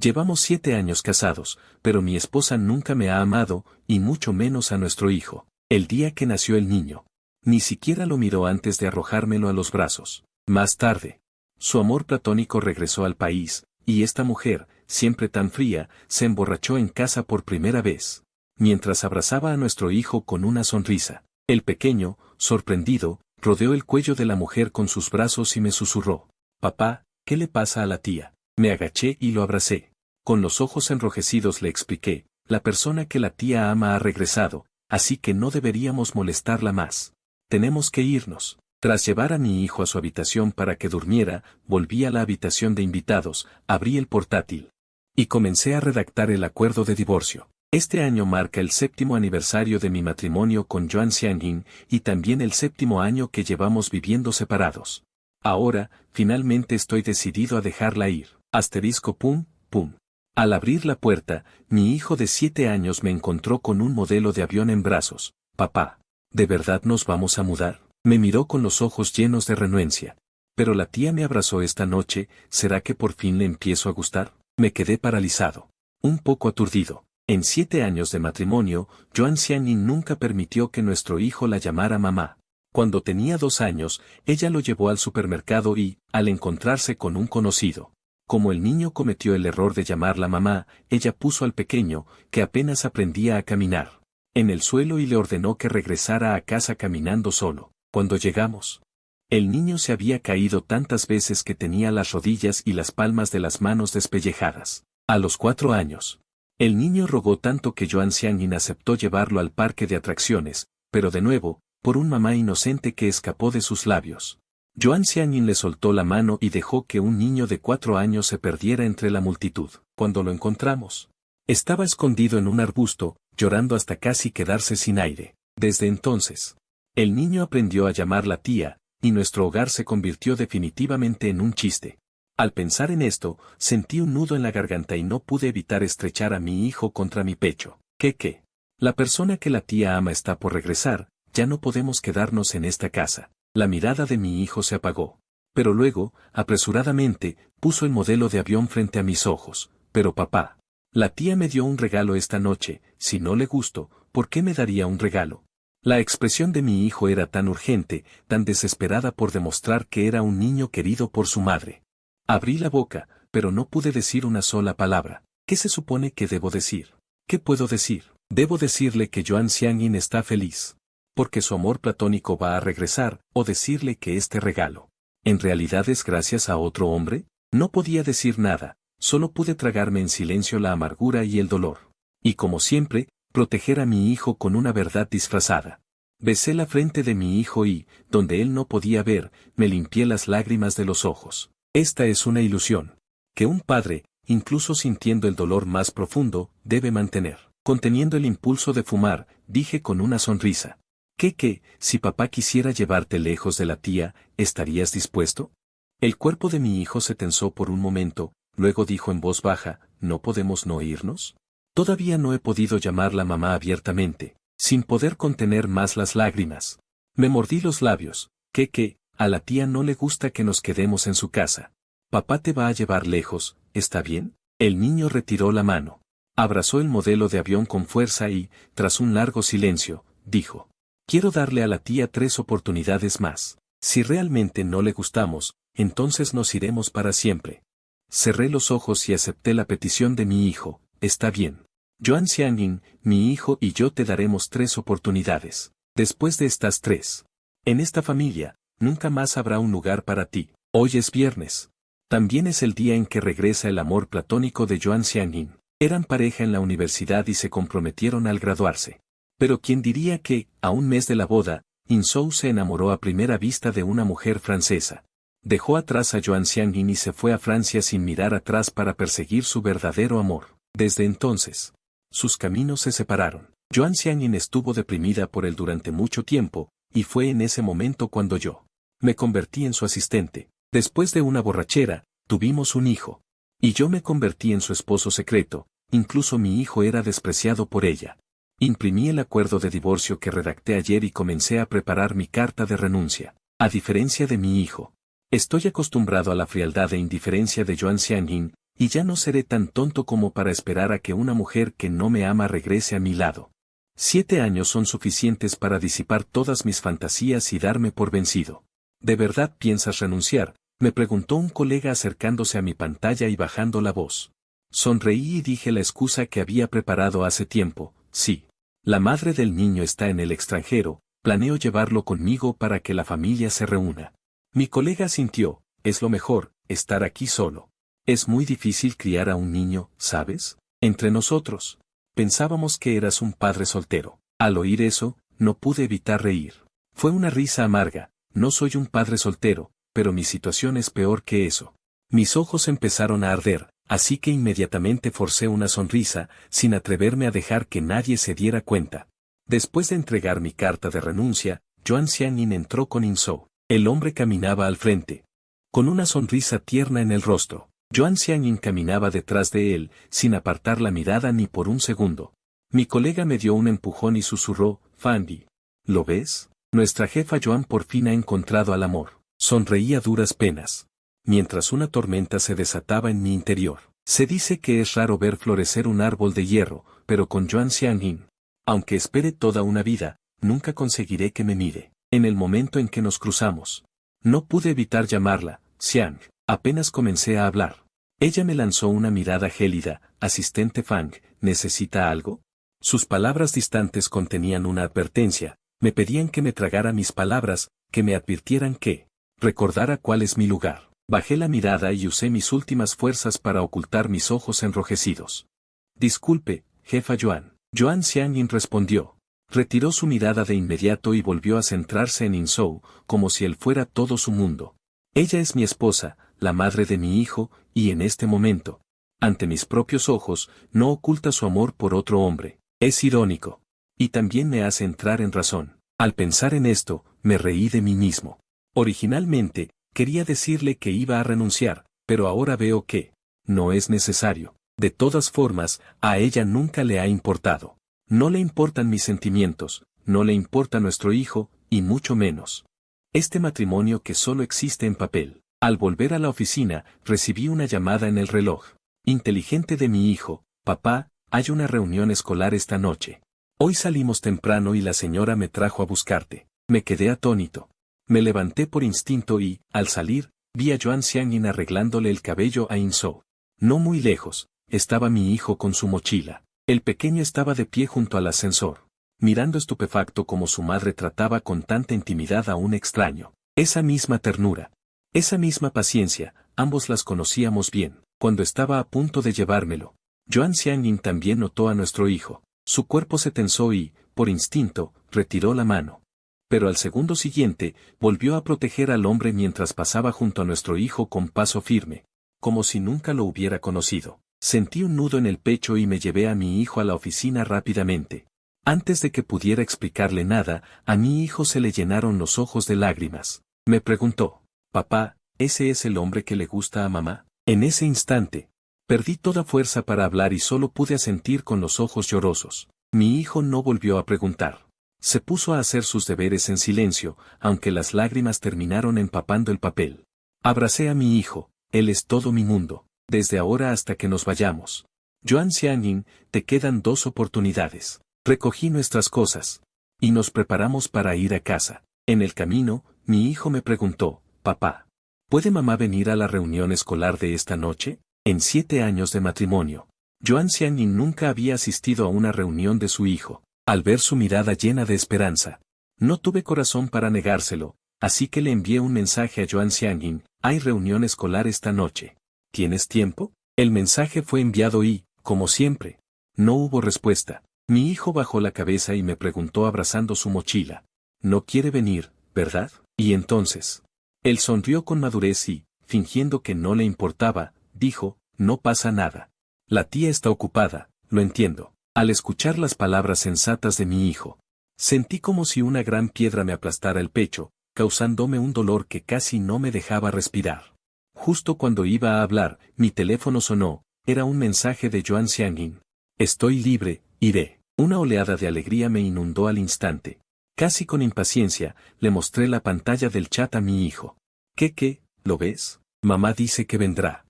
Llevamos 7 años casados, pero mi esposa nunca me ha amado, y mucho menos a nuestro hijo. El día que nació el niño, ni siquiera lo miró antes de arrojármelo a los brazos. Más tarde, su amor platónico regresó al país, y esta mujer, siempre tan fría, se emborrachó en casa por primera vez. Mientras abrazaba a nuestro hijo con una sonrisa, el pequeño, sorprendido, rodeó el cuello de la mujer con sus brazos y me susurró: «Papá, ¿qué le pasa a la tía?». Me agaché y lo abracé. Con los ojos enrojecidos le expliqué: «La persona que la tía ama ha regresado, así que no deberíamos molestarla más. Tenemos que irnos». Tras llevar a mi hijo a su habitación para que durmiera, volví a la habitación de invitados, abrí el portátil y comencé a redactar el acuerdo de divorcio. Este año marca el 7º aniversario de mi matrimonio con Joan Xiangyin y también el 7º año que llevamos viviendo separados. Ahora, finalmente estoy decidido a dejarla ir. Asterisco pum, pum. Al abrir la puerta, mi hijo de 7 años me encontró con un modelo de avión en brazos. «Papá, ¿de verdad nos vamos a mudar?». Me miró con los ojos llenos de renuencia. «Pero la tía me abrazó esta noche, ¿será que por fin le empiezo a gustar?». Me quedé paralizado, un poco aturdido. En 7 años de matrimonio, Joan Xiangyin nunca permitió que nuestro hijo la llamara mamá. Cuando tenía 2 años, ella lo llevó al supermercado y, al encontrarse con un conocido, como el niño cometió el error de llamarla mamá, ella puso al pequeño, que apenas aprendía a caminar, en el suelo y le ordenó que regresara a casa caminando solo. Cuando llegamos, el niño se había caído tantas veces que tenía las rodillas y las palmas de las manos despellejadas. A los 4 años, el niño rogó tanto que Joan Xiangyin aceptó llevarlo al parque de atracciones, pero de nuevo, por un mamá inocente que escapó de sus labios. Joan Xiangyin le soltó la mano y dejó que un niño de 4 años se perdiera entre la multitud. Cuando lo encontramos, estaba escondido en un arbusto, llorando hasta casi quedarse sin aire. Desde entonces, el niño aprendió a llamarla tía, y nuestro hogar se convirtió definitivamente en un chiste. Al pensar en esto, sentí un nudo en la garganta y no pude evitar estrechar a mi hijo contra mi pecho. ¿Qué? La persona que la tía ama está por regresar, ya no podemos quedarnos en esta casa. La mirada de mi hijo se apagó. Pero luego, apresuradamente, puso el modelo de avión frente a mis ojos. «Pero papá, la tía me dio un regalo esta noche, si no le gusto, ¿por qué me daría un regalo?». La expresión de mi hijo era tan urgente, tan desesperada por demostrar que era un niño querido por su madre. Abrí la boca, pero no pude decir una sola palabra. ¿Qué se supone que debo decir? ¿Qué puedo decir? Debo decirle que Joan Xiangyin está feliz, porque su amor platónico va a regresar, o decirle que este regalo, ¿en realidad es gracias a otro hombre? No podía decir nada, solo pude tragarme en silencio la amargura y el dolor. Y como siempre, proteger a mi hijo con una verdad disfrazada. Besé la frente de mi hijo y, donde él no podía ver, me limpié las lágrimas de los ojos. Esta es una ilusión que un padre, incluso sintiendo el dolor más profundo, debe mantener. Conteniendo el impulso de fumar, dije con una sonrisa: ¿Qué, si papá quisiera llevarte lejos de la tía, estarías dispuesto? El cuerpo de mi hijo se tensó por un momento, luego dijo en voz baja: ¿No podemos no irnos? Todavía no he podido llamarla mamá abiertamente, sin poder contener más las lágrimas. Me mordí los labios. ¿Qué? A la tía no le gusta que nos quedemos en su casa. Papá te va a llevar lejos, ¿está bien? El niño retiró la mano. Abrazó el modelo de avión con fuerza y, tras un largo silencio, dijo: Quiero darle a la tía 3 oportunidades más. Si realmente no le gustamos, entonces nos iremos para siempre. Cerré los ojos y acepté la petición de mi hijo. Está bien. Joan Xiangyin, mi hijo y yo te daremos 3 oportunidades. Después de estas 3, en esta familia, nunca más habrá un lugar para ti. Hoy es viernes. También es el día en que regresa el amor platónico de Joan Xiangyin. Eran pareja en la universidad y se comprometieron al graduarse. Pero ¿quién diría que, a un mes de la boda, Insou se enamoró a primera vista de una mujer francesa? Dejó atrás a Joan Xiangyin y se fue a Francia sin mirar atrás para perseguir su verdadero amor. Desde entonces, sus caminos se separaron. Joan Xiangyin estuvo deprimida por él durante mucho tiempo, y fue en ese momento cuando yo me convertí en su asistente. Después de una borrachera, tuvimos un hijo. Y yo me convertí en su esposo secreto, incluso mi hijo era despreciado por ella. Imprimí el acuerdo de divorcio que redacté ayer y comencé a preparar mi carta de renuncia. A diferencia de mi hijo, estoy acostumbrado a la frialdad e indiferencia de Joan Xiangyin, Y ya no seré tan tonto como para esperar a que una mujer que no me ama regrese a mi lado. 7 años son suficientes para disipar todas mis fantasías y darme por vencido. ¿De verdad piensas renunciar?, me preguntó un colega acercándose a mi pantalla y bajando la voz. Sonreí y dije la excusa que había preparado hace tiempo: sí. La madre del niño está en el extranjero, planeo llevarlo conmigo para que la familia se reúna. Mi colega asintió: es lo mejor, estar aquí solo. Es muy difícil criar a un niño, ¿sabes? Entre nosotros. Pensábamos que eras un padre soltero. Al oír eso, no pude evitar reír. Fue una risa amarga. No soy un padre soltero, pero mi situación es peor que eso. Mis ojos empezaron a arder, así que inmediatamente forcé una sonrisa, sin atreverme a dejar que nadie se diera cuenta. Después de entregar mi carta de renuncia, Joan Xiangyin entró con Insou. El hombre caminaba al frente, con una sonrisa tierna en el rostro. Joan Xiangyin caminaba detrás de él, sin apartar la mirada ni por un segundo. Mi colega me dio un empujón y susurró: Fandy, ¿lo ves? Nuestra jefa Joan por fin ha encontrado al amor. Sonreí a duras penas, mientras una tormenta se desataba en mi interior. Se dice que es raro ver florecer un árbol de hierro, pero con Joan Xiangyin, aunque espere toda una vida, nunca conseguiré que me mire. En el momento en que nos cruzamos, no pude evitar llamarla Xiang. Apenas comencé a hablar. Ella me lanzó una mirada gélida: asistente Fang, ¿necesita algo? Sus palabras distantes contenían una advertencia. Me pedían que me tragara mis palabras, que me advirtieran que recordara cuál es mi lugar. Bajé la mirada y usé mis últimas fuerzas para ocultar mis ojos enrojecidos. Disculpe, jefa Joan. Joan Xiangyin respondió. Retiró su mirada de inmediato y volvió a centrarse en Insou, como si él fuera todo su mundo. Ella es mi esposa, la madre de mi hijo, y en este momento, ante mis propios ojos, no oculta su amor por otro hombre. Es irónico. Y también me hace entrar en razón. Al pensar en esto, me reí de mí mismo. Originalmente, quería decirle que iba a renunciar, pero ahora veo que no es necesario. De todas formas, a ella nunca le ha importado. No le importan mis sentimientos, no le importa nuestro hijo, y mucho menos este matrimonio que solo existe en papel. Al volver a la oficina, recibí una llamada en el reloj inteligente de mi hijo: papá, hay una reunión escolar esta noche. Hoy salimos temprano y la señora me trajo a buscarte. Me quedé atónito. Me levanté por instinto y, al salir, vi a Joan Xiangyin arreglándole el cabello a Insou. No muy lejos, estaba mi hijo con su mochila. El pequeño estaba de pie junto al ascensor, mirando estupefacto cómo su madre trataba con tanta intimidad a un extraño. Esa misma ternura, esa misma paciencia, ambos las conocíamos bien. Cuando estaba a punto de llevármelo, Joan Xiangyin también notó a nuestro hijo. Su cuerpo se tensó y, por instinto, retiró la mano. Pero al segundo siguiente, volvió a proteger al hombre mientras pasaba junto a nuestro hijo con paso firme, como si nunca lo hubiera conocido. Sentí un nudo en el pecho y me llevé a mi hijo a la oficina rápidamente. Antes de que pudiera explicarle nada, a mi hijo se le llenaron los ojos de lágrimas. Me preguntó: papá, ¿ese es el hombre que le gusta a mamá? En ese instante, perdí toda fuerza para hablar y solo pude asentir con los ojos llorosos. Mi hijo no volvió a preguntar. Se puso a hacer sus deberes en silencio, aunque las lágrimas terminaron empapando el papel. Abracé a mi hijo: él es todo mi mundo, desde ahora hasta que nos vayamos. Joan Xiangyin, te quedan 2 oportunidades. Recogí nuestras cosas y nos preparamos para ir a casa. En el camino, mi hijo me preguntó: papá, ¿puede mamá venir a la reunión escolar de esta noche? En 7 años de matrimonio, Joan Xiangyin nunca había asistido a una reunión de su hijo. Al ver su mirada llena de esperanza, no tuve corazón para negárselo, así que le envié un mensaje a Joan Xiangyin: hay reunión escolar esta noche. ¿Tienes tiempo? El mensaje fue enviado y, como siempre, no hubo respuesta. Mi hijo bajó la cabeza y me preguntó abrazando su mochila: no quiere venir, ¿verdad? Y entonces, él sonrió con madurez y, fingiendo que no le importaba, dijo: no pasa nada. La tía está ocupada, lo entiendo. Al escuchar las palabras sensatas de mi hijo, sentí como si una gran piedra me aplastara el pecho, causándome un dolor que casi no me dejaba respirar. Justo cuando iba a hablar, mi teléfono sonó. Era un mensaje de Joan Xiangyin: estoy libre, iré. Una oleada de alegría me inundó al instante. Casi con impaciencia, le mostré la pantalla del chat a mi hijo. ¿Qué? ¿Lo ves? Mamá dice que vendrá.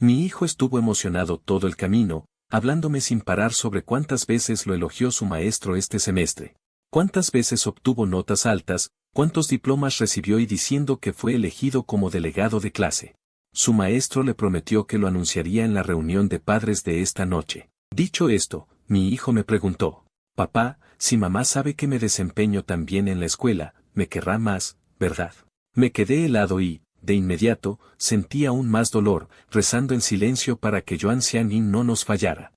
Mi hijo estuvo emocionado todo el camino, hablándome sin parar sobre cuántas veces lo elogió su maestro este semestre. Cuántas veces obtuvo notas altas, cuántos diplomas recibió y diciendo que fue elegido como delegado de clase. Su maestro le prometió que lo anunciaría en la reunión de padres de esta noche. Dicho esto, mi hijo me preguntó, papá, si mamá sabe que me desempeño tan bien en la escuela, me querrá más, ¿verdad? Me quedé helado y, de inmediato, sentí aún más dolor, rezando en silencio para que Yuan Xiangyin no nos fallara.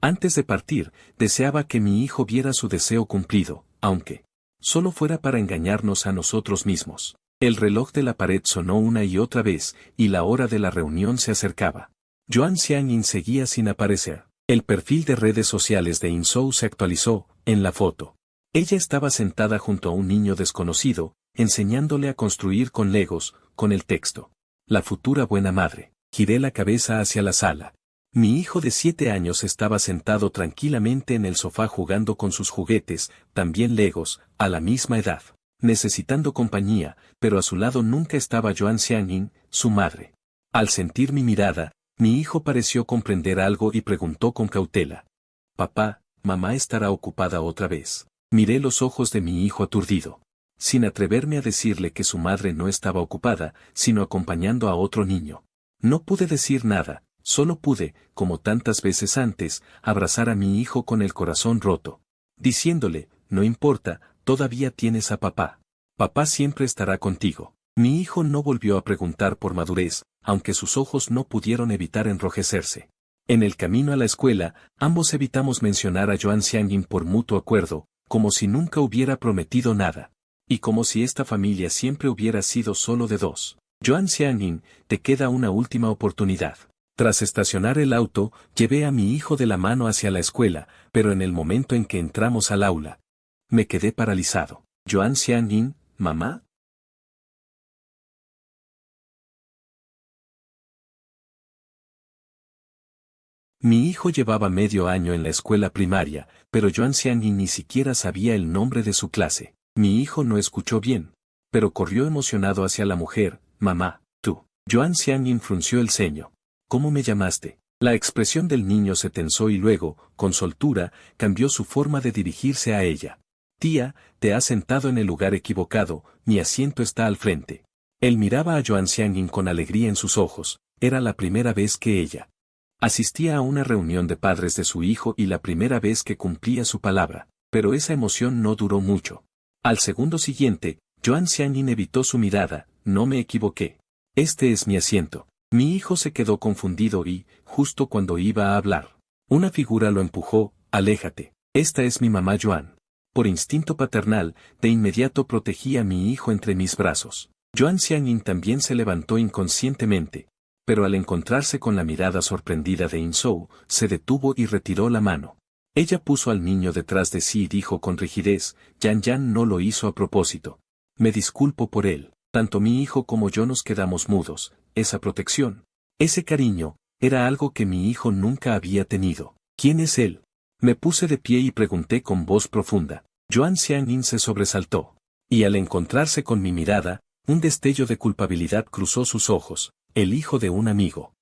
Antes de partir, deseaba que mi hijo viera su deseo cumplido, aunque solo fuera para engañarnos a nosotros mismos. El reloj de la pared sonó una y otra vez, y la hora de la reunión se acercaba. Yuan Xiangyin seguía sin aparecer. El perfil de redes sociales de Inzhou se actualizó, en la foto. Ella estaba sentada junto a un niño desconocido, enseñándole a construir con legos, con el texto. La futura buena madre. Giré la cabeza hacia la sala. Mi hijo de 7 años estaba sentado tranquilamente en el sofá jugando con sus juguetes, también legos, a la misma edad, necesitando compañía, pero a su lado nunca estaba Yuan Xiangyin, su madre. Al sentir mi mirada, mi hijo pareció comprender algo y preguntó con cautela. Papá, mamá estará ocupada otra vez. Miré los ojos de mi hijo aturdido, sin atreverme a decirle que su madre no estaba ocupada, sino acompañando a otro niño. No pude decir nada, solo pude, como tantas veces antes, abrazar a mi hijo con el corazón roto, diciéndole, no importa, todavía tienes a papá. Papá siempre estará contigo. Mi hijo no volvió a preguntar por madurez, aunque sus ojos no pudieron evitar enrojecerse. En el camino a la escuela, ambos evitamos mencionar a Yuan Xiangyin por mutuo acuerdo, como si nunca hubiera prometido nada. Y como si esta familia siempre hubiera sido solo de dos. Yuan Xiangyin, te queda una última oportunidad. Tras estacionar el auto, llevé a mi hijo de la mano hacia la escuela, pero en el momento en que entramos al aula, me quedé paralizado. Yuan Xiangyin, ¿mamá? Mi hijo llevaba medio año en la escuela primaria, pero Yuan Xiangyin ni siquiera sabía el nombre de su clase. Mi hijo no escuchó bien, pero corrió emocionado hacia la mujer, mamá, tú. Yuan Xiangyin frunció el ceño. ¿Cómo me llamaste? La expresión del niño se tensó y luego, con soltura, cambió su forma de dirigirse a ella. Tía, te has sentado en el lugar equivocado, mi asiento está al frente. Él miraba a Yuan Xiangyin con alegría en sus ojos, era la primera vez que ella asistía a una reunión de padres de su hijo y la primera vez que cumplía su palabra, pero esa emoción no duró mucho. Al segundo siguiente, Yuan Xiangyin evitó su mirada, no me equivoqué. Este es mi asiento. Mi hijo se quedó confundido y, justo cuando iba a hablar, una figura lo empujó, aléjate, esta es mi mamá Yuan. Por instinto paternal, de inmediato protegí a mi hijo entre mis brazos. Yuan Xiangyin también se levantó inconscientemente, pero al encontrarse con la mirada sorprendida de Inzhou, se detuvo y retiró la mano. Ella puso al niño detrás de sí y dijo con rigidez, Yan Yan no lo hizo a propósito. Me disculpo por él, tanto mi hijo como yo nos quedamos mudos, esa protección, ese cariño, era algo que mi hijo nunca había tenido. ¿Quién es él? Me puse de pie y pregunté con voz profunda. Yuan Xiangyin se sobresaltó, y al encontrarse con mi mirada, un destello de culpabilidad cruzó sus ojos, el hijo de un amigo.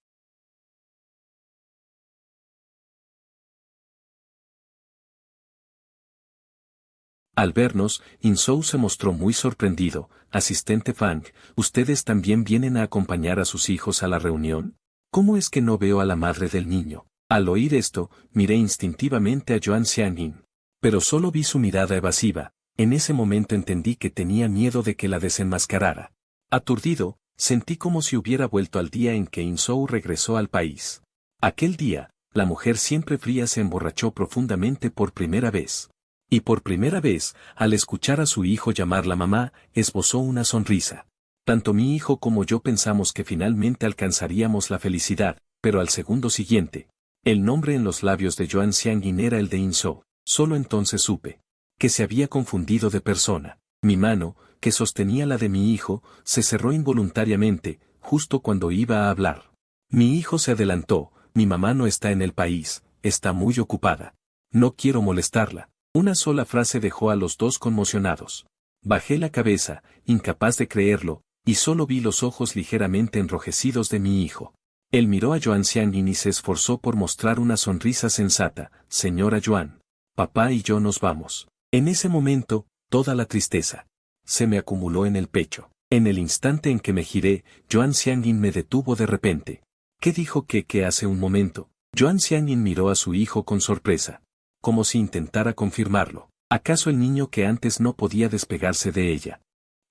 Al vernos, Inzhou se mostró muy sorprendido. Asistente Fang, ¿ustedes también vienen a acompañar a sus hijos a la reunión? ¿Cómo es que no veo a la madre del niño? Al oír esto, miré instintivamente a Yuan Xiangyin. Pero solo vi su mirada evasiva. En ese momento entendí que tenía miedo de que la desenmascarara. Aturdido, sentí como si hubiera vuelto al día en que Inzhou regresó al país. Aquel día, la mujer siempre fría se emborrachó profundamente por primera vez. Y por primera vez, al escuchar a su hijo llamarla mamá, esbozó una sonrisa. Tanto mi hijo como yo pensamos que finalmente alcanzaríamos la felicidad, pero al segundo siguiente, el nombre en los labios de Yuan Xiangyin era el de Inzhou. Solo entonces supe que se había confundido de persona. Mi mano, que sostenía la de mi hijo, se cerró involuntariamente, justo cuando iba a hablar. Mi hijo se adelantó, mi mamá no está en el país, está muy ocupada. No quiero molestarla. Una sola frase dejó a los dos conmocionados. Bajé la cabeza, incapaz de creerlo, y solo vi los ojos ligeramente enrojecidos de mi hijo. Él miró a Yuan Xiangyin y se esforzó por mostrar una sonrisa sensata. Señora Yuan, papá y yo nos vamos. En ese momento, toda la tristeza se me acumuló en el pecho. En el instante en que me giré, Yuan Xiangyin me detuvo de repente. ¿Qué dijo que hace un momento? Yuan Xiangyin miró a su hijo con sorpresa, como si intentara confirmarlo. ¿Acaso el niño que antes no podía despegarse de ella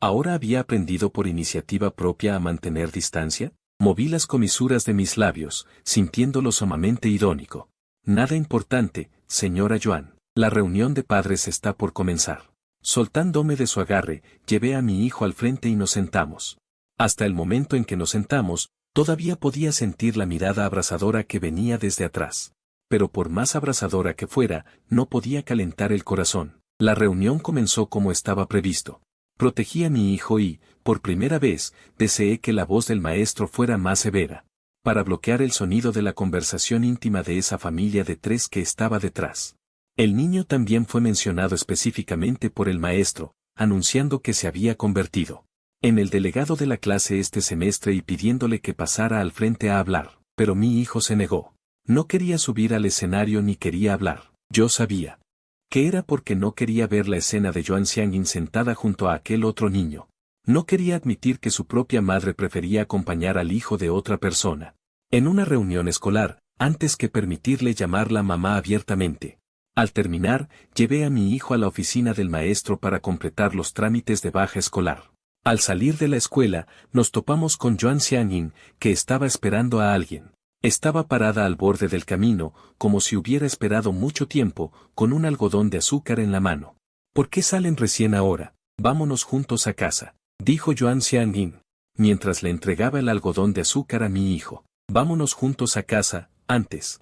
ahora había aprendido por iniciativa propia a mantener distancia? Moví las comisuras de mis labios, sintiéndolo sumamente irónico. Nada importante, señora Yuan. La reunión de padres está por comenzar. Soltándome de su agarre, llevé a mi hijo al frente y nos sentamos. Hasta el momento en que nos sentamos, todavía podía sentir la mirada abrasadora que venía desde atrás. Pero por más abrasadora que fuera, no podía calentar el corazón. La reunión comenzó como estaba previsto. Protegí a mi hijo y, por primera vez, deseé que la voz del maestro fuera más severa, para bloquear el sonido de la conversación íntima de esa familia de tres que estaba detrás. El niño también fue mencionado específicamente por el maestro, anunciando que se había convertido en el delegado de la clase este semestre y pidiéndole que pasara al frente a hablar, pero mi hijo se negó. No quería subir al escenario ni quería hablar. Yo sabía que era porque no quería ver la escena de Yuan Xiangyin sentada junto a aquel otro niño. No quería admitir que su propia madre prefería acompañar al hijo de otra persona en una reunión escolar, antes que permitirle llamarla mamá abiertamente. Al terminar, llevé a mi hijo a la oficina del maestro para completar los trámites de baja escolar. Al salir de la escuela, nos topamos con Yuan Xiangyin, que estaba esperando a alguien. Estaba parada al borde del camino, como si hubiera esperado mucho tiempo, con un algodón de azúcar en la mano. ¿Por qué salen recién ahora? Vámonos juntos a casa, dijo Yuan Xiangyin, mientras le entregaba el algodón de azúcar a mi hijo. Vámonos juntos a casa, antes.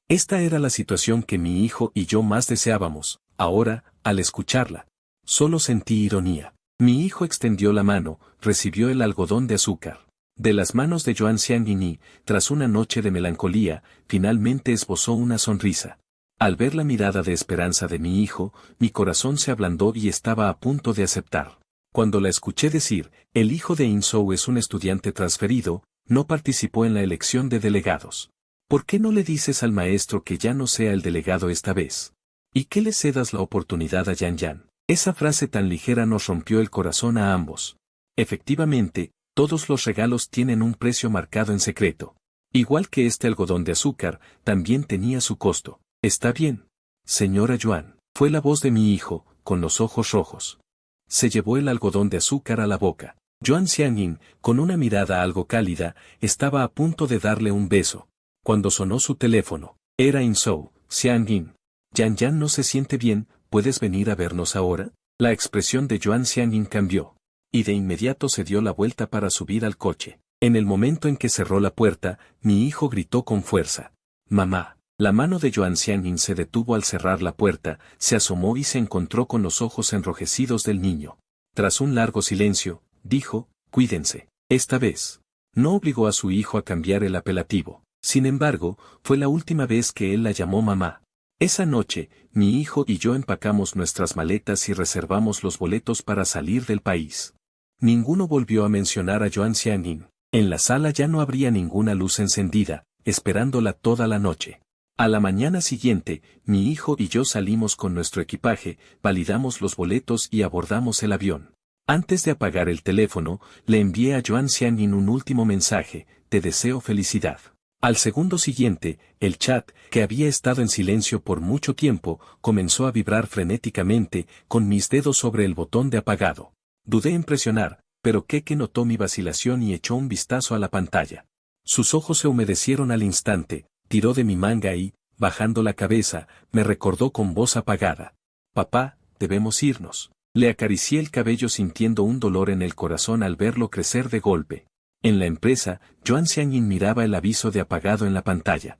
Esta era la situación que mi hijo y yo más deseábamos. Ahora, al escucharla, solo sentí ironía. Mi hijo extendió la mano, recibió el algodón de azúcar de las manos de Yuan Xiangyin y, tras una noche de melancolía, finalmente esbozó una sonrisa. Al ver la mirada de esperanza de mi hijo, mi corazón se ablandó y estaba a punto de aceptar. Cuando la escuché decir, el hijo de Inzhou es un estudiante transferido, no participó en la elección de delegados. ¿Por qué no le dices al maestro que ya no sea el delegado esta vez? ¿Y que le cedas la oportunidad a Yan Yan? Esa frase tan ligera nos rompió el corazón a ambos. Efectivamente, todos los regalos tienen un precio marcado en secreto. Igual que este algodón de azúcar, también tenía su costo. Está bien, señora Yuan, fue la voz de mi hijo, con los ojos rojos. Se llevó el algodón de azúcar a la boca. Yuan Xiangyin, con una mirada algo cálida, estaba a punto de darle un beso. Cuando sonó su teléfono, era Inzhou. Xiangyin. Yan Yan no se siente bien, ¿puedes venir a vernos ahora? La expresión de Yuan Xiangyin cambió. Y de inmediato se dio la vuelta para subir al coche. En el momento en que cerró la puerta, mi hijo gritó con fuerza. Mamá. La mano de Yuan Xiangyin se detuvo al cerrar la puerta, se asomó y se encontró con los ojos enrojecidos del niño. Tras un largo silencio, dijo, cuídense. Esta vez. No obligó a su hijo a cambiar el apelativo. Sin embargo, fue la última vez que él la llamó mamá. Esa noche, mi hijo y yo empacamos nuestras maletas y reservamos los boletos para salir del país. Ninguno volvió a mencionar a Yuan Xiangyin. En la sala ya no habría ninguna luz encendida, esperándola toda la noche. A la mañana siguiente, mi hijo y yo salimos con nuestro equipaje, validamos los boletos y abordamos el avión. Antes de apagar el teléfono, le envié a Yuan Xiangyin un último mensaje: te deseo felicidad. Al segundo siguiente, el chat, que había estado en silencio por mucho tiempo, comenzó a vibrar frenéticamente, con mis dedos sobre el botón de apagado. Dudé en presionar, pero Keke notó mi vacilación y echó un vistazo a la pantalla. Sus ojos se humedecieron al instante, tiró de mi manga y, bajando la cabeza, me recordó con voz apagada. Papá, debemos irnos. Le acaricié el cabello sintiendo un dolor en el corazón al verlo crecer de golpe. En la empresa, Yuan Xiangyin miraba el aviso de apagado en la pantalla,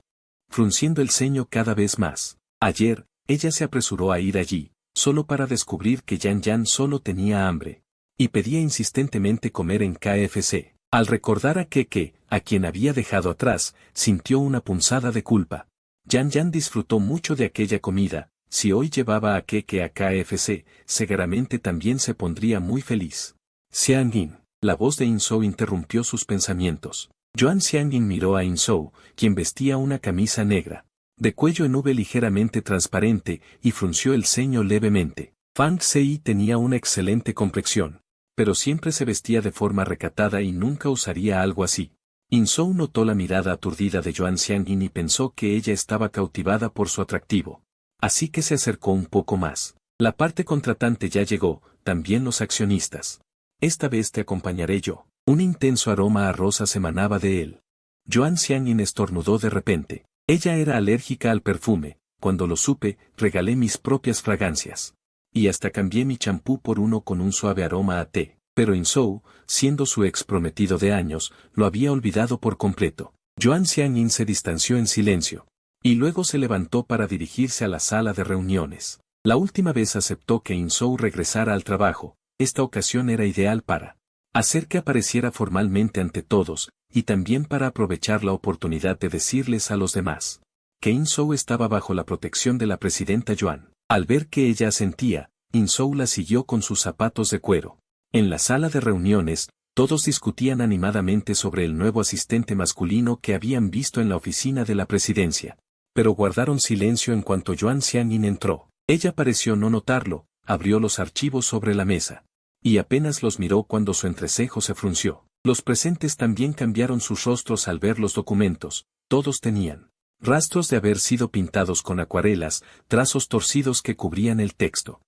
frunciendo el ceño cada vez más. Ayer, ella se apresuró a ir allí, solo para descubrir que Yan Yan solo tenía hambre, y pedía insistentemente comer en KFC. Al recordar a Keke, a quien había dejado atrás, sintió una punzada de culpa. Yan Yan disfrutó mucho de aquella comida. Si hoy llevaba a Keke a KFC, seguramente también se pondría muy feliz. Xiangyin. La voz de Inzhou interrumpió sus pensamientos. Yuan Xiangyin miró a In-Sou, quien vestía una camisa negra, de cuello en V ligeramente transparente, y frunció el ceño levemente. Fang Sei tenía una excelente complexión, pero siempre se vestía de forma recatada y nunca usaría algo así. In-Sou notó la mirada aturdida de Yuan Xiangyin y pensó que ella estaba cautivada por su atractivo. Así que se acercó un poco más. La parte contratante ya llegó, también los accionistas. Esta vez te acompañaré yo. Un intenso aroma a rosas emanaba de él. Yuan Xiangyin estornudó de repente. Ella era alérgica al perfume. Cuando lo supe, regalé mis propias fragancias. Y hasta cambié mi champú por uno con un suave aroma a té. Pero In-Sou, siendo su ex prometido de años, lo había olvidado por completo. Yuan Xiangyin se distanció en silencio. Y luego se levantó para dirigirse a la sala de reuniones. La última vez aceptó que In-Sou regresara al trabajo. Esta ocasión era ideal para hacer que apareciera formalmente ante todos, y también para aprovechar la oportunidad de decirles a los demás que In-Sou estaba bajo la protección de la presidenta Yuan. Al ver que ella asentía, In-Sou la siguió con sus zapatos de cuero. En la sala de reuniones, todos discutían animadamente sobre el nuevo asistente masculino que habían visto en la oficina de la presidencia. Pero guardaron silencio en cuanto Yuan Xiangyin entró. Ella pareció no notarlo, abrió los archivos sobre la mesa. Y apenas los miró cuando su entrecejo se frunció. Los presentes también cambiaron sus rostros al ver los documentos. Todos tenían rastros de haber sido pintados con acuarelas, trazos torcidos que cubrían el texto.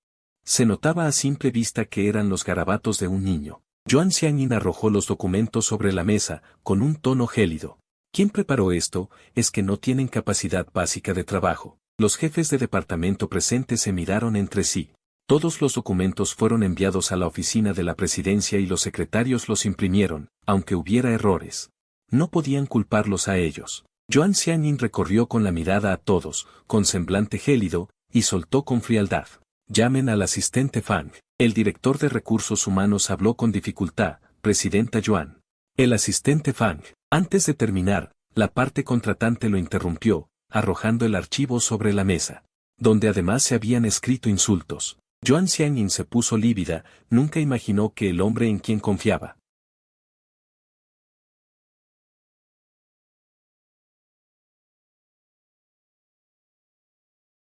Se notaba a simple vista que eran los garabatos de un niño. Yuan Xiangyin arrojó los documentos sobre la mesa, con un tono gélido. ¿Quién preparó esto? Es que no tienen capacidad básica de trabajo. Los jefes de departamento presentes se miraron entre sí. Todos los documentos fueron enviados a la oficina de la presidencia y los secretarios los imprimieron, aunque hubiera errores. No podían culparlos a ellos. Yuan Xiangyin recorrió con la mirada a todos, con semblante gélido, y soltó con frialdad. Llamen al asistente Fang. El director de recursos humanos habló con dificultad, presidenta Yuan. El asistente Fang. Antes de terminar, la parte contratante lo interrumpió, arrojando el archivo sobre la mesa, donde además se habían escrito insultos. Yuan Xiangyin se puso lívida, nunca imaginó que el hombre en quien confiaba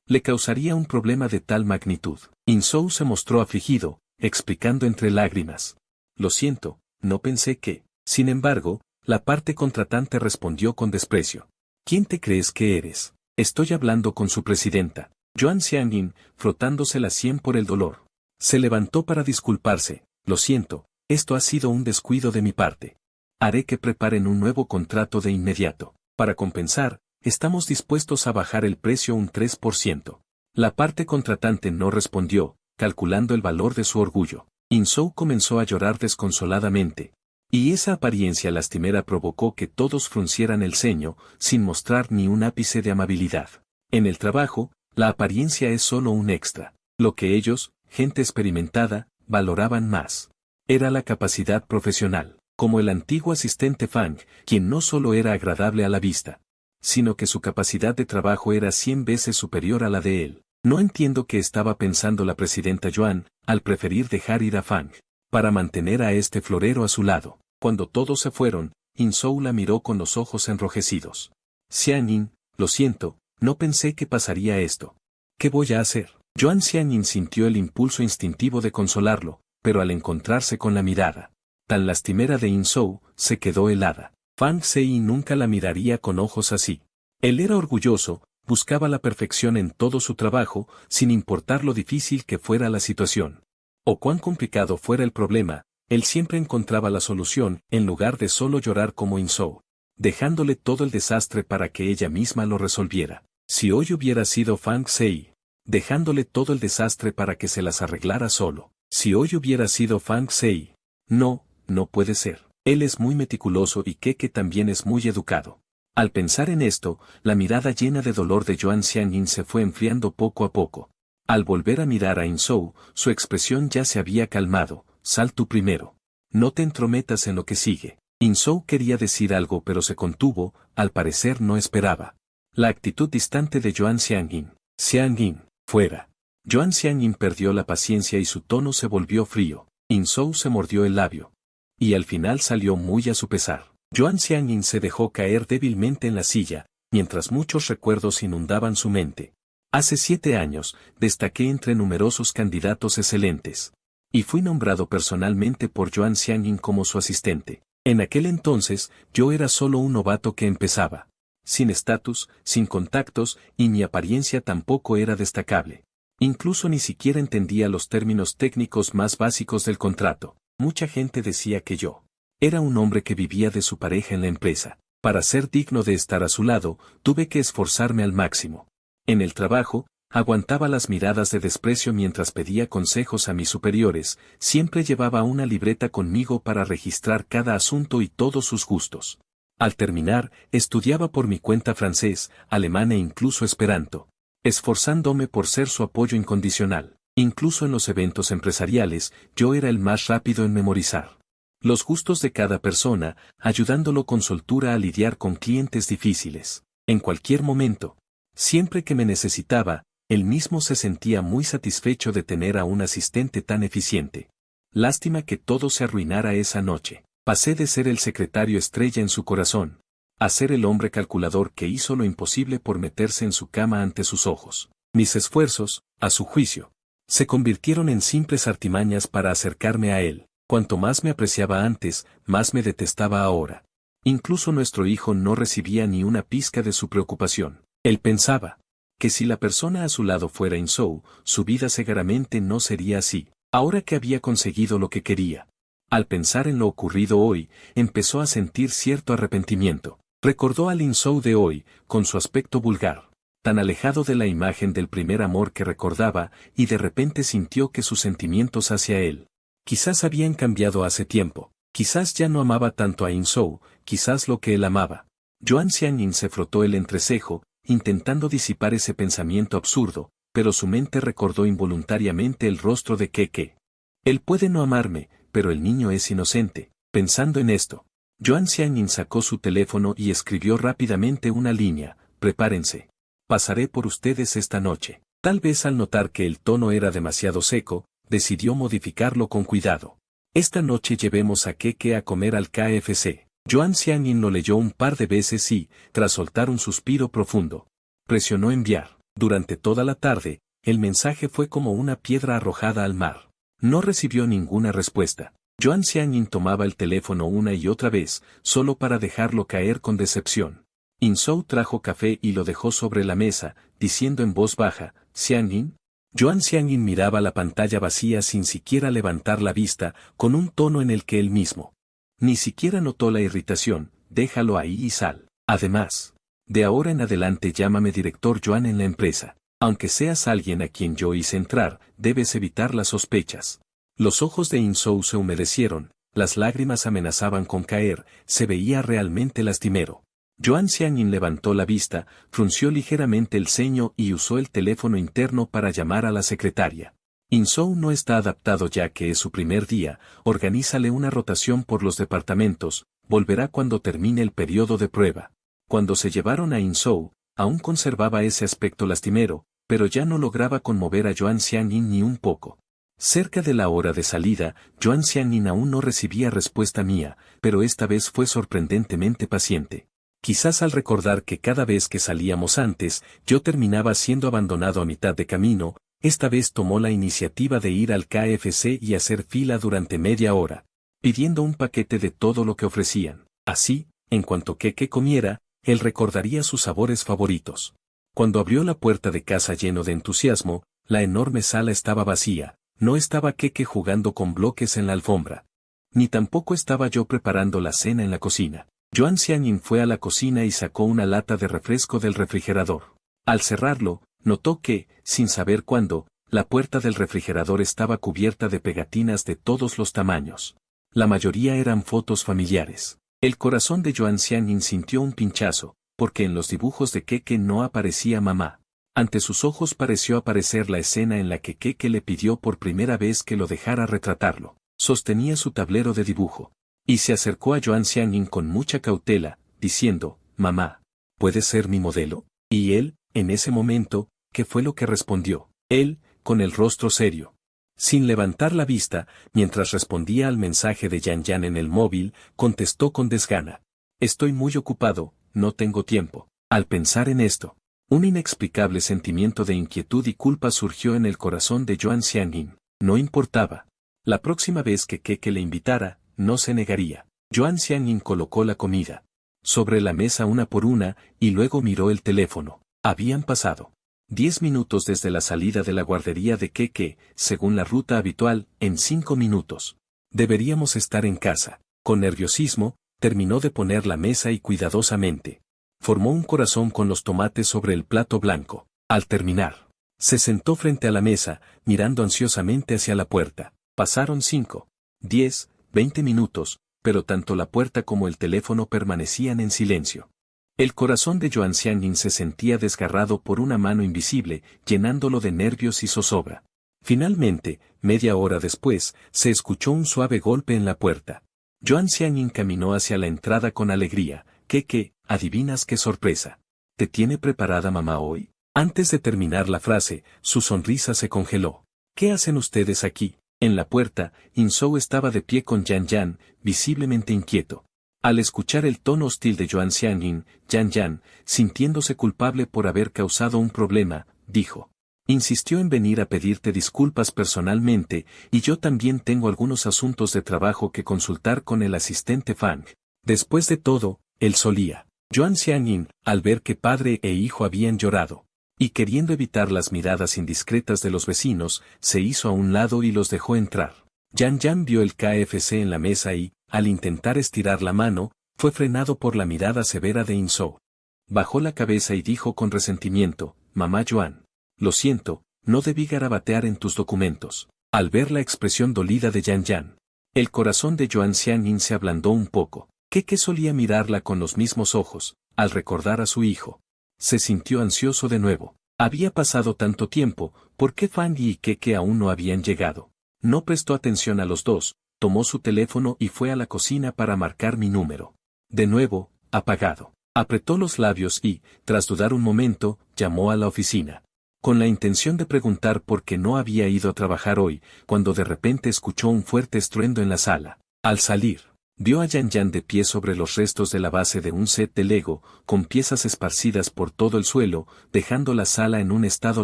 le causaría un problema de tal magnitud. In-Sou se mostró afligido, explicando entre lágrimas. Lo siento, no pensé que. Sin embargo, la parte contratante respondió con desprecio. ¿Quién te crees que eres? Estoy hablando con su presidenta. Yuan Xiangyin, frotándose la sien por el dolor. Se levantó para disculparse. Lo siento, esto ha sido un descuido de mi parte. Haré que preparen un nuevo contrato de inmediato. Para compensar, estamos dispuestos a bajar el precio un 3%. La parte contratante no respondió, calculando el valor de su orgullo. In-Sou comenzó a llorar desconsoladamente. Y esa apariencia lastimera provocó que todos fruncieran el ceño, sin mostrar ni un ápice de amabilidad. En el trabajo, la apariencia es solo un extra. Lo que ellos, gente experimentada, valoraban más era la capacidad profesional, como el antiguo asistente Fang, quien no solo era agradable a la vista, sino que su capacidad de trabajo era 100 veces superior a la de él. No entiendo qué estaba pensando la presidenta Yuan, al preferir dejar ir a Fang, para mantener a este florero a su lado. Cuando todos se fueron, In-Sou la miró con los ojos enrojecidos. Xiangyin, lo siento, no pensé que pasaría esto. ¿Qué voy a hacer? Yuan Xiangyin sintió el impulso instintivo de consolarlo, pero al encontrarse con la mirada tan lastimera de In-Sou, se quedó helada. Fang Sei nunca la miraría con ojos así. Él era orgulloso, buscaba la perfección en todo su trabajo, sin importar lo difícil que fuera la situación. O cuán complicado fuera el problema, él siempre encontraba la solución, en lugar de solo llorar como In-Sou, dejándole todo el desastre para que ella misma lo resolviera. Si hoy hubiera sido Fang Sei, dejándole todo el desastre para que se las arreglara solo. Si hoy hubiera sido Fang Sei. No, no puede ser. Él es muy meticuloso y Keke también es muy educado. Al pensar en esto, la mirada llena de dolor de Yuan Xiangyin se fue enfriando poco a poco. Al volver a mirar a In-Sou, su expresión ya se había calmado. Sal tú primero. No te entrometas en lo que sigue. In-Sou quería decir algo pero se contuvo, al parecer no esperaba la actitud distante de Yuan Xiangyin. Xiangyin, fuera. Yuan Xiangyin perdió la paciencia y su tono se volvió frío. In-Sou se mordió el labio. Y al final salió muy a su pesar. Joan Xiangyin se dejó caer débilmente en la silla, mientras muchos recuerdos inundaban su mente. Hace 7 años, destaqué entre numerosos candidatos excelentes. Y fui nombrado personalmente por Joan Xiangyin como su asistente. En aquel entonces, yo era solo un novato que empezaba. Sin estatus, sin contactos, y mi apariencia tampoco era destacable. Incluso ni siquiera entendía los términos técnicos más básicos del contrato. Mucha gente decía que yo era un hombre que vivía de su pareja en la empresa. Para ser digno de estar a su lado, tuve que esforzarme al máximo. En el trabajo, aguantaba las miradas de desprecio mientras pedía consejos a mis superiores, siempre llevaba una libreta conmigo para registrar cada asunto y todos sus gustos. Al terminar, estudiaba por mi cuenta francés, alemán e incluso esperanto, esforzándome por ser su apoyo incondicional. Incluso en los eventos empresariales, yo era el más rápido en memorizar los gustos de cada persona, ayudándolo con soltura a lidiar con clientes difíciles. En cualquier momento, siempre que me necesitaba, él mismo se sentía muy satisfecho de tener a un asistente tan eficiente. Lástima que todo se arruinara esa noche. Pasé de ser el secretario estrella en su corazón, a ser el hombre calculador que hizo lo imposible por meterse en su cama ante sus ojos. Mis esfuerzos, a su juicio, se convirtieron en simples artimañas para acercarme a él. Cuanto más me apreciaba antes, más me detestaba ahora. Incluso nuestro hijo no recibía ni una pizca de su preocupación. Él pensaba que si la persona a su lado fuera Inzhou, su vida seguramente no sería así. Ahora que había conseguido lo que quería. Al pensar en lo ocurrido hoy, empezó a sentir cierto arrepentimiento. Recordó al Inzhou de hoy, con su aspecto vulgar, tan alejado de la imagen del primer amor que recordaba, y de repente sintió que sus sentimientos hacia él quizás habían cambiado hace tiempo. Quizás ya no amaba tanto a Inzhou, quizás lo que él amaba. Joan Xiangyin se frotó el entrecejo, intentando disipar ese pensamiento absurdo, pero su mente recordó involuntariamente el rostro de Keke. Él puede no amarme, pero el niño es inocente. Pensando en esto, Joan Xiangyin sacó su teléfono y escribió rápidamente una línea: prepárense. Pasaré por ustedes esta noche. Tal vez al notar que el tono era demasiado seco, decidió modificarlo con cuidado. Esta noche llevemos a Keke a comer al KFC. Joan Xiangyin lo leyó un par de veces y, tras soltar un suspiro profundo, presionó enviar. Durante toda la tarde, el mensaje fue como una piedra arrojada al mar. No recibió ninguna respuesta. Joan Xiangyin tomaba el teléfono una y otra vez, solo para dejarlo caer con decepción. Inzhou trajo café y lo dejó sobre la mesa, diciendo en voz baja: «Xiangyin». Joan Xiangyin miraba la pantalla vacía sin siquiera levantar la vista, con un tono en el que él mismo ni siquiera notó la irritación. «Déjalo ahí y sal. Además, de ahora en adelante llámame director Joan en la empresa. Aunque seas alguien a quien yo hice entrar, debes evitar las sospechas». Los ojos de Inzhou se humedecieron, las lágrimas amenazaban con caer, se veía realmente lastimero. Joan Xiangyin levantó la vista, frunció ligeramente el ceño y usó el teléfono interno para llamar a la secretaria. Inzhou no está adaptado ya que es su primer día, organízale una rotación por los departamentos, volverá cuando termine el periodo de prueba. Cuando se llevaron a Inzhou, aún conservaba ese aspecto lastimero, pero ya no lograba conmover a Joan Xiangyin ni un poco. Cerca de la hora de salida, Joan Xiangyin aún no recibía respuesta mía, pero esta vez fue sorprendentemente paciente. Quizás al recordar que cada vez que salíamos antes, yo terminaba siendo abandonado a mitad de camino, esta vez tomó la iniciativa de ir al KFC y hacer fila durante media hora, pidiendo un paquete de todo lo que ofrecían. Así, en cuanto Keke comiera, él recordaría sus sabores favoritos. Cuando abrió la puerta de casa lleno de entusiasmo, la enorme sala estaba vacía, no estaba Keke jugando con bloques en la alfombra. Ni tampoco estaba yo preparando la cena en la cocina. Joan Xiangyin fue a la cocina y sacó una lata de refresco del refrigerador. Al cerrarlo, notó que, sin saber cuándo, la puerta del refrigerador estaba cubierta de pegatinas de todos los tamaños. La mayoría eran fotos familiares. El corazón de Joan Xiangyin sintió un pinchazo, porque en los dibujos de Keke no aparecía mamá. Ante sus ojos pareció aparecer la escena en la que Keke le pidió por primera vez que lo dejara retratarlo. Sostenía su tablero de dibujo. Y se acercó a Joan Xiangyin con mucha cautela, diciendo: «Mamá, ¿puedes ser mi modelo?». Y él, en ese momento, ¿qué fue lo que respondió? Él, con el rostro serio, sin levantar la vista, mientras respondía al mensaje de Yan Yan en el móvil, contestó con desgana: Estoy muy ocupado, no tengo tiempo. Al pensar en esto, un inexplicable sentimiento de inquietud y culpa surgió en el corazón de Yuan Xiangyin. No importaba. La próxima vez que Keke le invitara, no se negaría. Yuan Xiangyin colocó la comida sobre la mesa una por una, y luego miró el teléfono. Habían pasado 10 minutos desde la salida de la guardería de Keke, según la ruta habitual, en 5 minutos. Deberíamos estar en casa. Con nerviosismo, terminó de poner la mesa y cuidadosamente formó un corazón con los tomates sobre el plato blanco. Al terminar, se sentó frente a la mesa, mirando ansiosamente hacia la puerta. Pasaron 5, 10, 20 minutos, pero tanto la puerta como el teléfono permanecían en silencio. El corazón de Yuan Xiangyin se sentía desgarrado por una mano invisible, llenándolo de nervios y zozobra. Finalmente, media hora después, se escuchó un suave golpe en la puerta. Yuan Xiangyin caminó hacia la entrada con alegría. ¿Qué? ¿Adivinas qué sorpresa te tiene preparada mamá hoy? Antes de terminar la frase, su sonrisa se congeló. ¿Qué hacen ustedes aquí? En la puerta, In-Sou estaba de pie con Yan Yan, visiblemente inquieto. Al escuchar el tono hostil de Yuan Xiangyin, Yan Yan, sintiéndose culpable por haber causado un problema, dijo. Insistió en venir a pedirte disculpas personalmente, y yo también tengo algunos asuntos de trabajo que consultar con el asistente Fang. Después de todo, él solía. Yuan Xiangyin, al ver que padre e hijo habían llorado, y queriendo evitar las miradas indiscretas de los vecinos, se hizo a un lado y los dejó entrar. Yan Yan vio el KFC en la mesa y, al intentar estirar la mano, fue frenado por la mirada severa de In-Sou. Bajó la cabeza y dijo con resentimiento, mamá Yuan. Lo siento, no debí garabatear en tus documentos. Al ver la expresión dolida de Yan Yan, el corazón de Yuan Xiangyin se ablandó un poco. Keke solía mirarla con los mismos ojos, al recordar a su hijo. Se sintió ansioso de nuevo. Había pasado tanto tiempo, ¿por qué Fang y Keke aún no habían llegado? No prestó atención a los dos, tomó su teléfono y fue a la cocina para marcar mi número. De nuevo, apagado. Apretó los labios y, tras dudar un momento, llamó a la oficina. Con la intención de preguntar por qué no había ido a trabajar hoy, cuando de repente escuchó un fuerte estruendo en la sala. Al salir, vio a Yan Yan de pie sobre los restos de la base de un set de Lego, con piezas esparcidas por todo el suelo, dejando la sala en un estado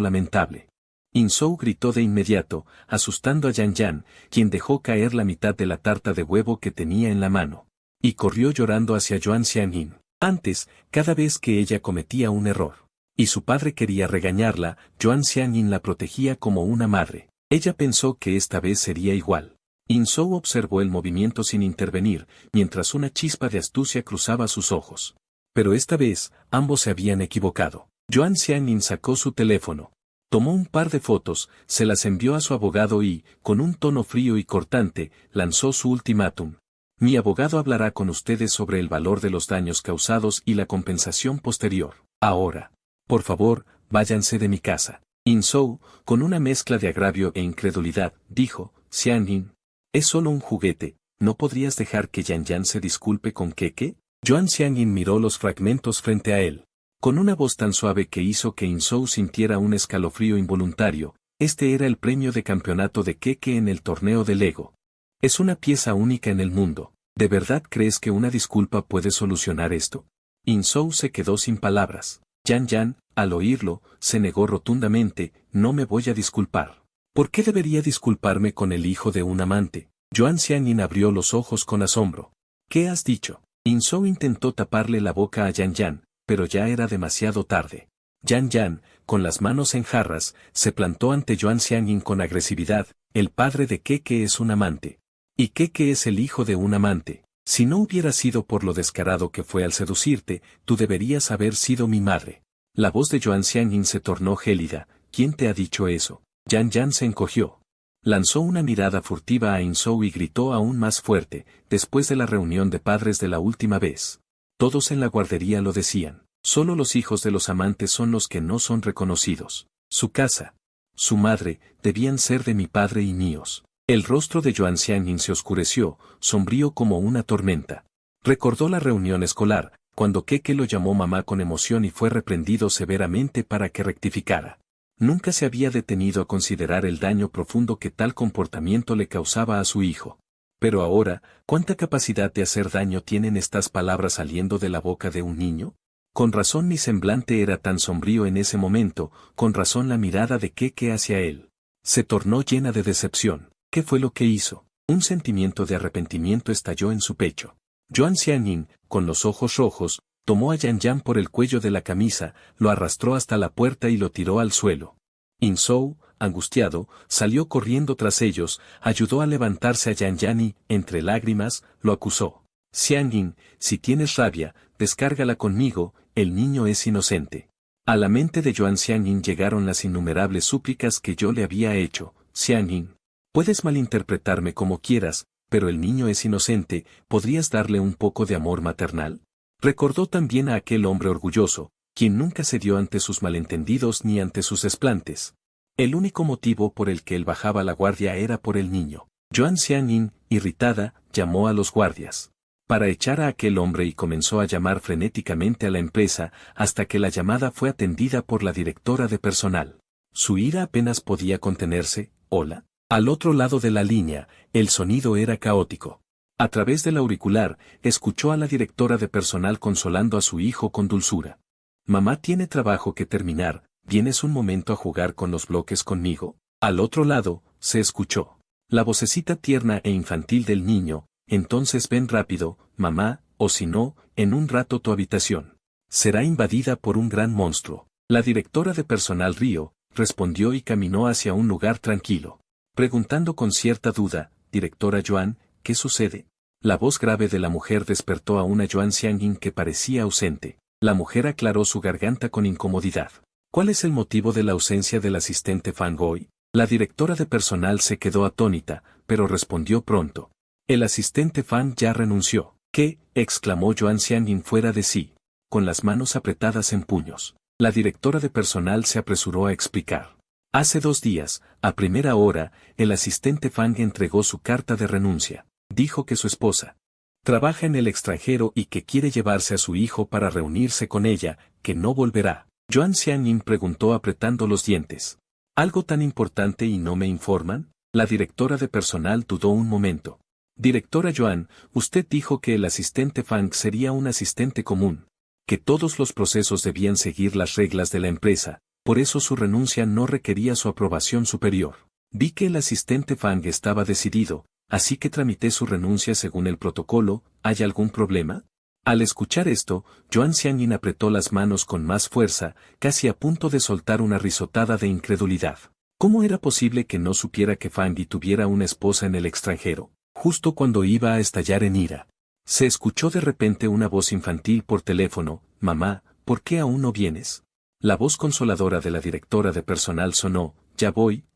lamentable. In-Sou gritó de inmediato, asustando a Yan Yan, quien dejó caer la mitad de la tarta de huevo que tenía en la mano. Y corrió llorando hacia Yuan Xiangyin. Antes, cada vez que ella cometía un error, y su padre quería regañarla, Yuan Xiangyin la protegía como una madre. Ella pensó que esta vez sería igual. In-Sou observó el movimiento sin intervenir, mientras una chispa de astucia cruzaba sus ojos. Pero esta vez, ambos se habían equivocado. Yuan Xiangyin sacó su teléfono. Tomó un par de fotos, se las envió a su abogado y, con un tono frío y cortante, lanzó su ultimátum. Mi abogado hablará con ustedes sobre el valor de los daños causados y la compensación posterior. Ahora, por favor, váyanse de mi casa. In-Sou, con una mezcla de agravio e incredulidad, dijo, Xiangyin, es solo un juguete, ¿no podrías dejar que Yan Yan se disculpe con Keke? Yuan Xiangyin miró los fragmentos frente a él. Con una voz tan suave que hizo que In-Sou sintiera un escalofrío involuntario, este era el premio de campeonato de Keke en el torneo de Lego. Es una pieza única en el mundo. ¿De verdad crees que una disculpa puede solucionar esto? In-Sou se quedó sin palabras. Yan Yan, al oírlo, se negó rotundamente, no me voy a disculpar. ¿Por qué debería disculparme con el hijo de un amante? Yuan Xiangyin abrió los ojos con asombro. ¿Qué has dicho? In-Sou intentó taparle la boca a Yan Yan, pero ya era demasiado tarde. Yan Yan, con las manos en jarras, se plantó ante Yuan Xiangyin con agresividad, el padre de Keke es un amante. ¿Y Keke es el hijo de un amante? Si no hubiera sido por lo descarado que fue al seducirte, tú deberías haber sido mi madre. La voz de Yuan Xiangyin se tornó gélida. ¿Quién te ha dicho eso? Yan Yan se encogió. Lanzó una mirada furtiva a In-Sou y gritó aún más fuerte, después de la reunión de padres de la última vez. Todos en la guardería lo decían. Solo los hijos de los amantes son los que no son reconocidos. Su casa, su madre, debían ser de mi padre y míos. El rostro de Yuan Xiangyin se oscureció, sombrío como una tormenta. Recordó la reunión escolar, cuando Keke lo llamó mamá con emoción y fue reprendido severamente para que rectificara. Nunca se había detenido a considerar el daño profundo que tal comportamiento le causaba a su hijo. Pero ahora, ¿cuánta capacidad de hacer daño tienen estas palabras saliendo de la boca de un niño? Con razón mi semblante era tan sombrío en ese momento, con razón la mirada de Keke hacia él. Se tornó llena de decepción. ¿Qué fue lo que hizo? Un sentimiento de arrepentimiento estalló en su pecho. Joan Xiangyin, con los ojos rojos, tomó a Yan Yan por el cuello de la camisa, lo arrastró hasta la puerta y lo tiró al suelo. Insou, angustiado, salió corriendo tras ellos, ayudó a levantarse a Yan Yan y, entre lágrimas, lo acusó. Xiangyin, si tienes rabia, descárgala conmigo, el niño es inocente. A la mente de Joan Xiangyin llegaron las innumerables súplicas que yo le había hecho. Xiangyin, puedes malinterpretarme como quieras, pero el niño es inocente, ¿podrías darle un poco de amor maternal? Recordó también a aquel hombre orgulloso, quien nunca cedió ante sus malentendidos ni ante sus desplantes. El único motivo por el que él bajaba la guardia era por el niño. Joan Xiangyin, irritada, llamó a los guardias para echar a aquel hombre y comenzó a llamar frenéticamente a la empresa hasta que la llamada fue atendida por la directora de personal. Su ira apenas podía contenerse. Hola. Al otro lado de la línea, el sonido era caótico. A través del auricular, escuchó a la directora de personal consolando a su hijo con dulzura. Mamá tiene trabajo que terminar, ¿vienes un momento a jugar con los bloques conmigo? Al otro lado, se escuchó la vocecita tierna e infantil del niño. Entonces ven rápido, mamá, o si no, en un rato tu habitación será invadida por un gran monstruo. La directora de personal rió, respondió y caminó hacia un lugar tranquilo. Preguntando con cierta duda, directora Joan, ¿qué sucede? La voz grave de la mujer despertó a una Joan Xiangyin que parecía ausente. La mujer aclaró su garganta con incomodidad. ¿Cuál es el motivo de la ausencia del asistente Fan Goi? La directora de personal se quedó atónita, pero respondió pronto. El asistente Fan ya renunció. ¿Qué? Exclamó Joan Xiangyin fuera de sí, con las manos apretadas en puños. La directora de personal se apresuró a explicar. Hace 2 días, a primera hora, el asistente Fang entregó su carta de renuncia. Dijo que su esposa trabaja en el extranjero y que quiere llevarse a su hijo para reunirse con ella, que no volverá. Joan Xiangyin preguntó apretando los dientes. ¿Algo tan importante y no me informan? La directora de personal dudó un momento. Directora Joan, usted dijo que el asistente Fang sería un asistente común, que todos los procesos debían seguir las reglas de la empresa, por eso su renuncia no requería su aprobación superior. Vi que el asistente Fang estaba decidido, así que tramité su renuncia según el protocolo. ¿Hay algún problema? Al escuchar esto, Joan Xiangyin apretó las manos con más fuerza, casi a punto de soltar una risotada de incredulidad. ¿Cómo era posible que no supiera que Fang tuviera una esposa en el extranjero? Justo cuando iba a estallar en ira, se escuchó de repente una voz infantil por teléfono. Mamá, ¿por qué aún no vienes? La voz consoladora de la directora de personal sonó. Ya voy,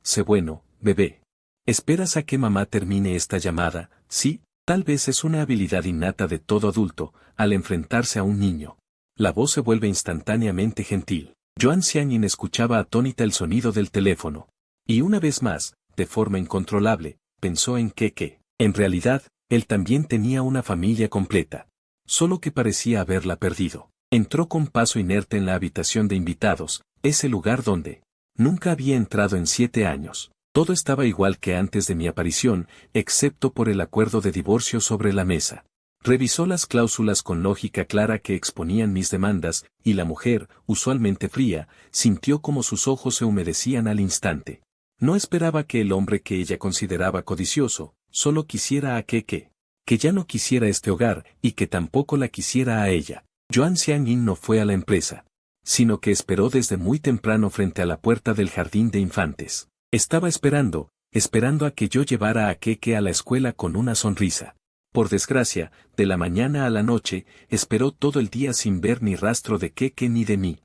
sé bueno, bebé. ¿Esperas a que mamá termine esta llamada? Sí, tal vez es una habilidad innata de todo adulto, al enfrentarse a un niño. La voz se vuelve instantáneamente gentil. Joan Xiangyin escuchaba atónita el sonido del teléfono. Y una vez más, de forma incontrolable, pensó en que, en realidad, él también tenía una familia completa. Solo que parecía haberla perdido. Entró con paso inerte en la habitación de invitados, ese lugar donde nunca había entrado en 7 años. Todo estaba igual que antes de mi aparición, excepto por el acuerdo de divorcio sobre la mesa. Revisó las cláusulas con lógica clara que exponían mis demandas, y la mujer, usualmente fría, sintió como sus ojos se humedecían al instante. No esperaba que el hombre que ella consideraba codicioso, solo quisiera a que ya no quisiera este hogar, y que tampoco la quisiera a ella. Joan Xiangyin no fue a la empresa, sino que esperó desde muy temprano frente a la puerta del jardín de infantes. Estaba esperando a que yo llevara a Keke a la escuela con una sonrisa. Por desgracia, de la mañana a la noche, esperó todo el día sin ver ni rastro de Keke ni de mí.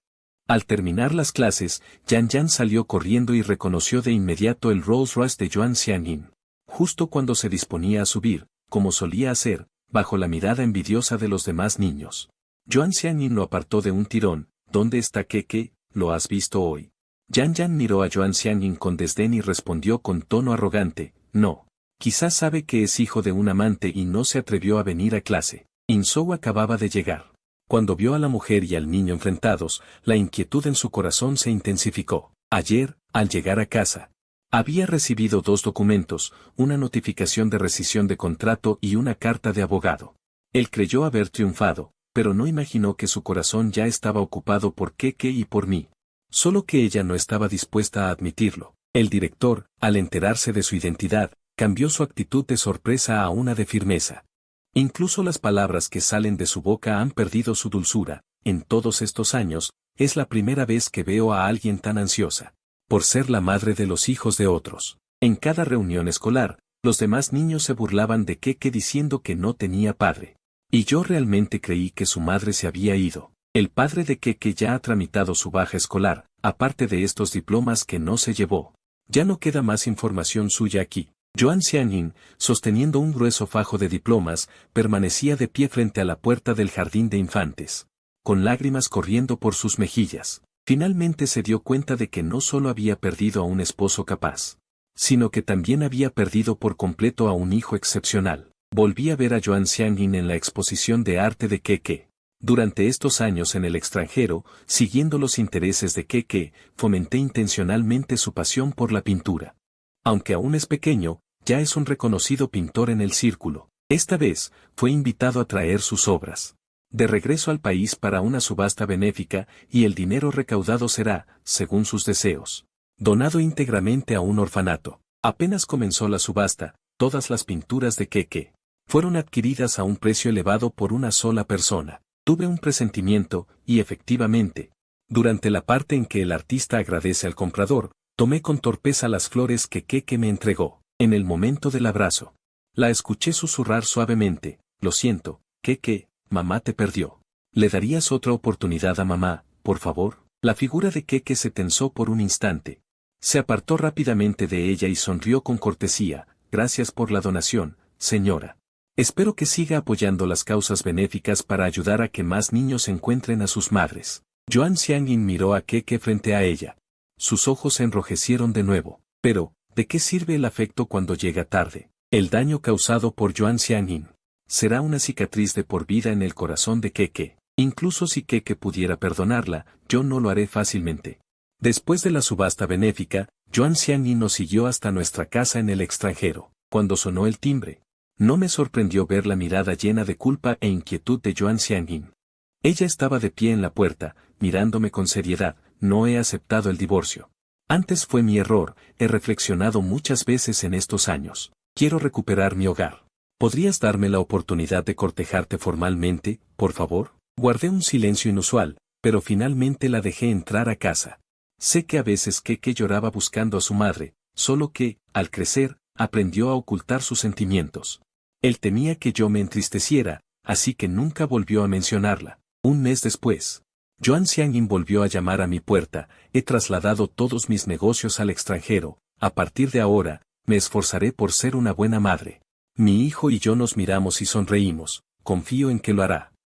Al terminar las clases, Yan Yan salió corriendo y reconoció de inmediato el Rolls Royce de Joan Xiangyin. Justo cuando se disponía a subir, como solía hacer, bajo la mirada envidiosa de los demás niños. Joan Xiangyin lo apartó de un tirón. ¿Dónde está Keke? ¿Lo has visto hoy? Yan Yan miró a Joan Xiangyin con desdén y respondió con tono arrogante, no. Quizás sabe que es hijo de un amante y no se atrevió a venir a clase. Insou acababa de llegar. Cuando vio a la mujer y al niño enfrentados, la inquietud en su corazón se intensificó. Ayer, al llegar a casa, Había recibido 2 documentos, una notificación de rescisión de contrato y una carta de abogado. Él creyó haber triunfado, pero no imaginó que su corazón ya estaba ocupado por Keke y por mí. Solo que ella no estaba dispuesta a admitirlo. El director, al enterarse de su identidad, cambió su actitud de sorpresa a una de firmeza. Incluso las palabras que salen de su boca han perdido su dulzura. En todos estos años, es la primera vez que veo a alguien tan ansiosa por ser la madre de los hijos de otros. En cada reunión escolar, los demás niños se burlaban de Keke diciendo que no tenía padre. Y yo realmente creí que su madre se había ido. El padre de Keke ya ha tramitado su baja escolar, aparte de estos diplomas que no se llevó. Ya no queda más información suya aquí. Joan Xiangyin, sosteniendo un grueso fajo de diplomas, permanecía de pie frente a la puerta del jardín de infantes, con lágrimas corriendo por sus mejillas. Finalmente se dio cuenta de que no solo había perdido a un esposo capaz, sino que también había perdido por completo a un hijo excepcional. Volví a ver a Joan Xiangyin en la exposición de arte de Keke. Durante estos años en el extranjero, siguiendo los intereses de Keke, fomenté intencionalmente su pasión por la pintura. Aunque aún es pequeño, ya es un reconocido pintor en el círculo. Esta vez, fue invitado a traer sus obras de regreso al país para una subasta benéfica, y el dinero recaudado será, según sus deseos, donado íntegramente a un orfanato. Apenas comenzó la subasta, todas las pinturas de Keke fueron adquiridas a un precio elevado por una sola persona. Tuve un presentimiento, y efectivamente, durante la parte en que el artista agradece al comprador, tomé con torpeza las flores que Keke me entregó. En el momento del abrazo, la escuché susurrar suavemente: lo siento, Keke, mamá te perdió. ¿Le darías otra oportunidad a mamá, por favor? La figura de Keke se tensó por un instante. Se apartó rápidamente de ella y sonrió con cortesía: gracias por la donación, señora. Espero que siga apoyando las causas benéficas para ayudar a que más niños encuentren a sus madres. Joan Xiangyin miró a Keke frente a ella. Sus ojos se enrojecieron de nuevo. Pero, ¿de qué sirve el afecto cuando llega tarde? El daño causado por Joan Xiangyin será una cicatriz de por vida en el corazón de Keke. Incluso si Keke pudiera perdonarla, yo no lo haré fácilmente. Después de la subasta benéfica, Joan Xiangyin nos siguió hasta nuestra casa en el extranjero. Cuando sonó el timbre, no me sorprendió ver la mirada llena de culpa e inquietud de Joan Xiangyin. Ella estaba de pie en la puerta, mirándome con seriedad. No he aceptado el divorcio. Antes fue mi error, he reflexionado muchas veces en estos años. Quiero recuperar mi hogar. ¿Podrías darme la oportunidad de cortejarte formalmente, por favor? Guardé un silencio inusual, pero finalmente la dejé entrar a casa. Sé que a veces Keke lloraba buscando a su madre, solo que, al crecer, aprendió a ocultar sus sentimientos. Él temía que yo me entristeciera, así que nunca volvió a mencionarla. Un mes después, Joan Xiangyin volvió a llamar a mi puerta: he trasladado todos mis negocios al extranjero, a partir de ahora, me esforzaré por ser una buena madre. Mi hijo y yo nos miramos y sonreímos: confío en que lo hará.